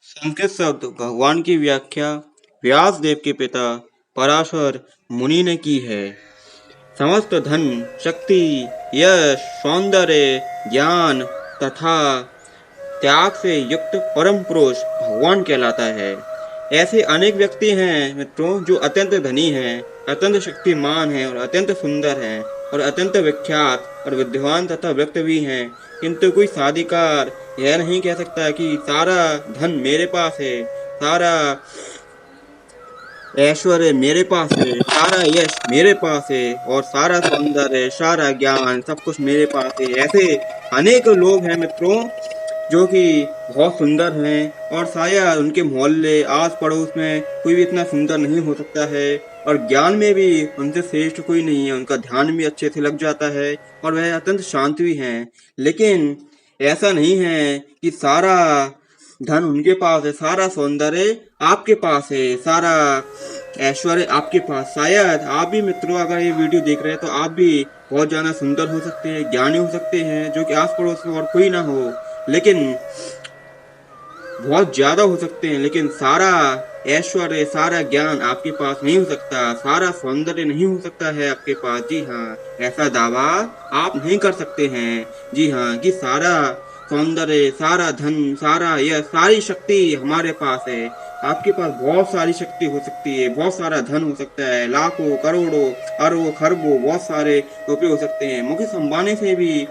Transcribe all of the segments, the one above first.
संस्कृत शब्द भगवान की व्याख्या व्यास देव के पिता पराशर मुनि ने की है। समस्त धन, शक्ति, यश, सौंदर्य, ज्ञान तथा त्याग से युक्त परम पुरुष भगवान कहलाता है। ऐसे अनेक व्यक्ति हैं मित्रों जो अत्यंत धनी हैं, अत्यंत शक्तिमान हैं और अत्यंत सुंदर हैं और अत्यंत विख्यात और विद्वान तथा व्यक्त भी हैं, किंतु कोई साधिकार यह नहीं कह सकता कि सारा धन मेरे पास है, सारा ऐश्वर्य मेरे पास है, सारा यश मेरे पास है और सारा सौंदर्य, सारा ज्ञान सब कुछ मेरे पास है। ऐसे अनेक लोग हैं मित्रों जो कि बहुत सुंदर हैं और शायद उनके मोहल्ले आस पड़ोस में कोई भी इतना सुंदर नहीं हो सकता है और ज्ञान में भी उनसे श्रेष्ठ कोई नहीं है। उनका ध्यान भी अच्छे से लग जाता है और वह अत्यंत शांत भी हैं। लेकिन ऐसा नहीं है कि सारा धन उनके पास है, सारा सौंदर्य आपके पास है, सारा ऐश्वर्य आपके पास। शायद आप भी मित्रों अगर ये वीडियो देख रहे हैं तो आप भी बहुत ज्यादा सुंदर हो सकते हैं, ज्ञानी हो सकते हैं, जो कि आस पड़ोस में और कोई ना हो, लेकिन बहुत ज्यादा हो सकते हैं, लेकिन सारा ऐश्वर्य, सारा ज्ञान आपके पास नहीं हो सकता, सारा सौंदर्य नहीं हो सकता है आपके पास। जी हाँ, ऐसा दावा आप नहीं कर सकते हैं। जी हाँ, कि सारा सौंदर्य, सारा धन, सारा यह सारी शक्ति हमारे पास है। आपके पास बहुत सारी शक्ति हो सकती है, बहुत सारा धन हो सकता है, लाखों, करोड़ों, अरबों, खरबों, बहुत सारे रुपए हो सकते हैं। मुकेश अंबानी से भी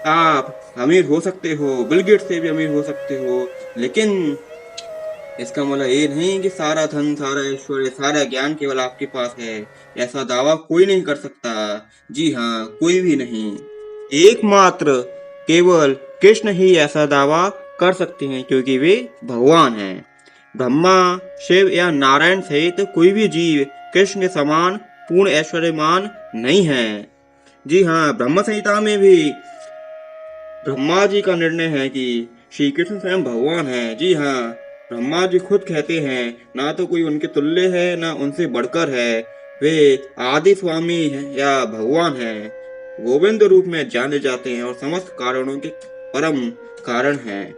आप अमीर हो सकते हो, बिल गेट्स से भी अमीर हो सकते हो, लेकिन इसका मतलब ये नहीं कि सारा धन, सारा ऐश्वर्य, सारा ज्ञान केवल आपके पास है। ऐसा दावा कोई नहीं कर सकता। जी हाँ, कोई भी नहीं। एकमात्र केवल कृष्ण ही ऐसा दावा कर सकते हैं, क्योंकि वे भगवान हैं। ब्रह्मा, शिव या नारायण सहित कोई भी जीव कृष्ण के समान पूर्ण ऐश्वर्यमान नहीं है। जी हाँ, ब्रह्म संहिता में भी ब्रह्मा जी का निर्णय है कि श्री कृष्ण स्वयं भगवान है। जी हाँ, ब्रह्मा जी खुद कहते हैं ना तो कोई उनके तुल्य है ना उनसे बढ़कर है, वे आदि स्वामी है या भगवान है, गोविंद रूप में जाने जाते हैं और समस्त कारणों के परम कारण हैं।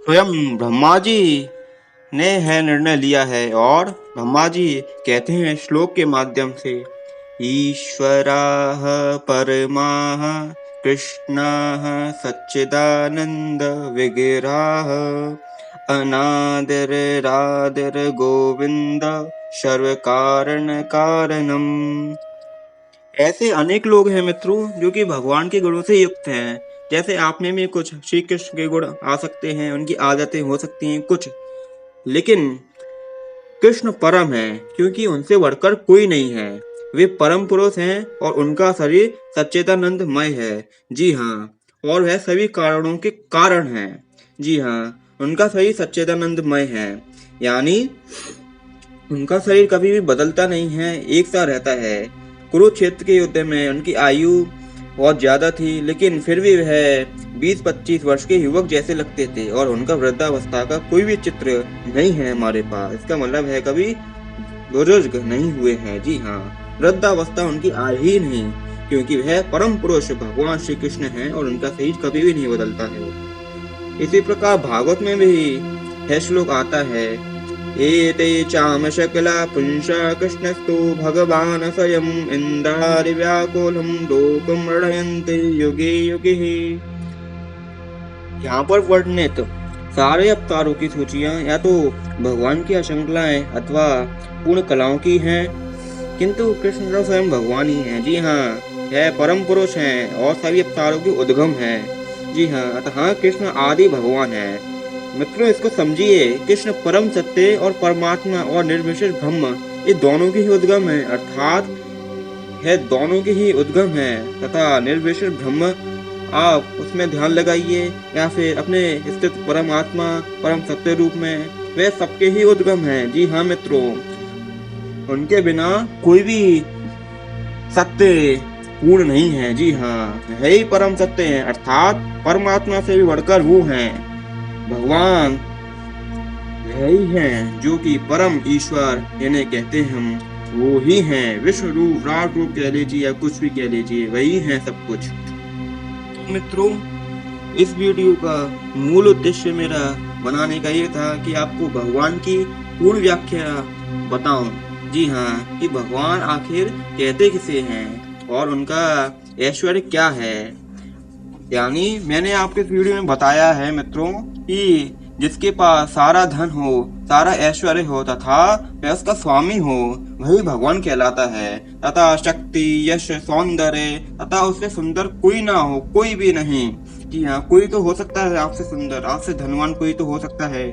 स्वयं ब्रह्मा जी ने है निर्णय लिया है और ब्रह्मा जी कहते हैं श्लोक के माध्यम से, ईश्वराः परमाः कृष्णाः सच्चिदानंद विग्रहाः अनादिरादिर गोविंद सर्व कारण कारणम। ऐसे अनेक लोग हैं मित्रों जो कि भगवान के गुणों से युक्त हैं। जैसे आप में भी कुछ श्री कृष्ण के गुण आ सकते हैं, उनकी आदतें हो सकती हैं कुछ, लेकिन कृष्ण परम है क्योंकि उनसे बढ़कर कोई नहीं है। वे परम पुरुष हैं और उनका शरीर सच्चिदानंदमय है। जी हाँ, और वह सभी कारणों के कारण है। जी हाँ, उनका शरीर सच्चिदानंदमय है, यानी उनका शरीर कभी भी बदलता नहीं है, एक सा रहता है। कुरुक्षेत्र के युद्ध में उनकी आयु बहुत ज्यादा थी, लेकिन फिर भी वह 20-25 वर्ष के युवक जैसे लगते थे और उनका वृद्धावस्था का कोई भी चित्र नहीं है हमारे पास। इसका मतलब है कभी बुजुर्ग नहीं हुए हैं। जी हाँ, वृद्धावस्था उनकी आई ही नहीं, क्योंकि वह परम पुरुष भगवान श्री कृष्ण हैं और उनका शरीर कभी भी नहीं बदलता है। इसी प्रकार भागवत में भी यह श्लोक आता है, एते चाम शकला पुंसा कृष्णस्तु भगवान स्वयं इंद्रारि व्याकुलं लोकं रणयन्ति युगे युगे। यहाँ पर वर्णित सारे अवतारों की सूचियां या तो भगवान की श्रृंखलाएं अथवा पूर्ण कलाओं की हैं, किंतु कृष्ण तो स्वयं भगवान ही हैं। जी हाँ, यह परम पुरुष हैं और सभी अवतारों की उद्गम है। जी हाँ, अतः कृष्ण आदि भगवान है। मित्रों, इसको समझिए, कृष्ण परम सत्य और परमात्मा और निर्विशेष ब्रह्म ये दोनों की ही उद्गम है, अर्थात है दोनों की ही उद्गम है तथा निर्विशेष ब्रह्म आप उसमें ध्यान लगाइए या फिर अपने स्थित परमात्मा परम सत्य रूप में, वे सबके ही उद्गम है। जी हाँ मित्रों, उनके बिना कोई भी सत्य पूर्ण नहीं है। जी हाँ, है ही परम सत्य है, अर्थात परमात्मा से भी बढ़कर वो हैं, भगवान वही हैं जो कि परम ईश्वर इन्हें कहते हैं हम, वो ही हैं। विश्व रूप, राज रूप कह लीजिए या कुछ भी कह लीजिए, वही हैं सब कुछ। तो मित्रों, इस वीडियो का मूल उद्देश्य मेरा बनाने का ये था कि आपको भगवान की पूर्ण व्याख्या बताऊं। जी हाँ, कि भगवान आखिर कहते किसे हैं और उनका ऐश्वर्य क्या है। यानी मैंने आपके इस वीडियो में बताया है मित्रों कि जिसके पास सारा धन हो, सारा ऐश्वर्य हो तथा वह उसका स्वामी हो, वही भगवान कहलाता है। तथा शक्ति, यश, सौंदर्य तथा उससे सुंदर कोई ना हो, कोई भी नहीं। जी हाँ, कोई तो हो सकता है आपसे सुंदर, आपसे धनवान कोई तो हो सकता है।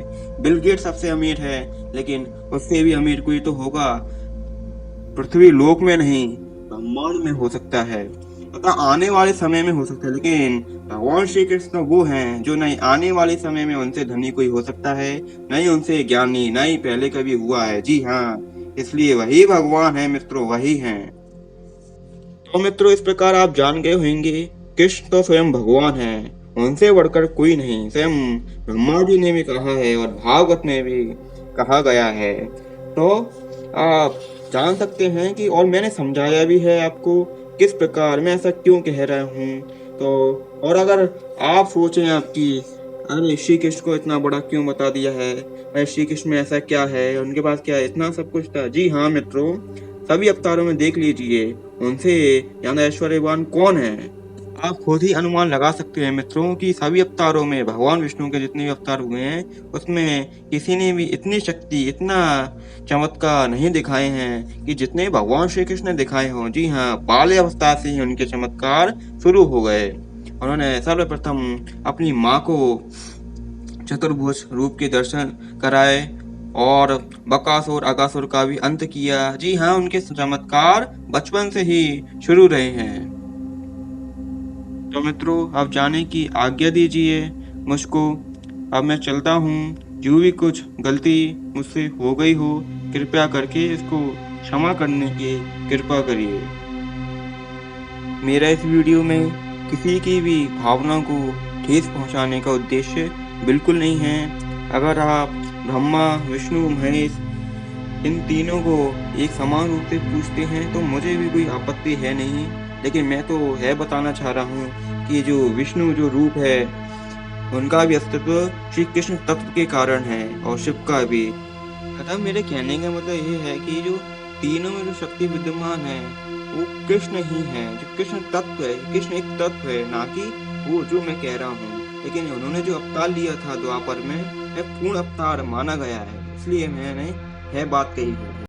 बिल गेट्स सबसे अमीर है, लेकिन उससे भी अमीर कोई तो होगा। पृथ्वी लोक में नहीं, ब्रह्मांड में हो सकता है तथा आने वाले समय में हो सकता है। लेकिन भगवान श्री कृष्ण वो हैं जो नहीं आने वाले समय में उनसे धनी कोई हो सकता है, नहीं उनसे ज्ञानी, नहीं पहले कभी हुआ है। जी हाँ, इसलिए वही भगवान है मित्रों, वही हैं। तो मित्रों, इस प्रकार आप जान गए होंगे कृष्ण तो स्वयं भगवान है, उनसे बढ़कर कोई नहीं। स्वयं ब्रह्मा जी ने भी कहा है और भागवत में भी कहा गया है। तो आप जान सकते हैं कि और मैंने समझाया भी है आपको किस प्रकार मैं ऐसा क्यों कह रहा हूँ। तो और अगर आप सोचें आपकी अरे श्री कृष्ण को इतना बड़ा क्यों बता दिया है, अरे श्री कृष्ण में ऐसा क्या है, उनके पास क्या इतना सब कुछ था। जी हाँ मित्रों, सभी अवतारों में देख लीजिए, उनसे ज्यादा ऐश्वर्यवान कौन है। आप खुद ही अनुमान लगा सकते हैं मित्रों कि सभी अवतारों में भगवान विष्णु के जितने भी अवतार हुए हैं उसमें किसी ने भी इतनी शक्ति, इतना चमत्कार नहीं दिखाए हैं कि जितने भगवान श्री कृष्ण ने दिखाए हों। जी हाँ, बाल्य अवस्था से ही उनके चमत्कार शुरू हो गए। उन्होंने सर्वप्रथम अपनी माँ को चतुर्भुज रूप के दर्शन कराए और बकासुर अगासुर का भी अंत किया। जी हाँ, उनके चमत्कार बचपन से ही शुरू रहे हैं। तो मित्रों, आप जाने की आज्ञा दीजिए मुझको, अब मैं चलता हूँ। जो भी कुछ गलती मुझसे हो गई हो, कृपया करके इसको क्षमा करने की कृपा करिए। मेरा इस वीडियो में किसी की भी भावना को ठेस पहुंचाने का उद्देश्य बिल्कुल नहीं है। अगर आप ब्रह्मा, विष्णु, महेश इन तीनों को एक समान रूप से पूछते हैं तो मुझे भी कोई आपत्ति है नहीं। लेकिन मैं तो यह बताना चाह रहा हूँ कि जो विष्णु जो रूप है उनका भी अस्तित्व श्री कृष्ण तत्व के कारण है और शिव का भी। अतः मेरे कहने का मतलब ये है कि जो तीनों में जो शक्ति विद्यमान है वो कृष्ण ही है, जो कृष्ण तत्व है। कृष्ण एक तत्व है, ना कि वो जो मैं कह रहा हूँ। लेकिन उन्होंने जो अवतार लिया था द्वापर में, वह पूर्ण अवतार माना गया है, इसलिए मैंने यह बात कही है।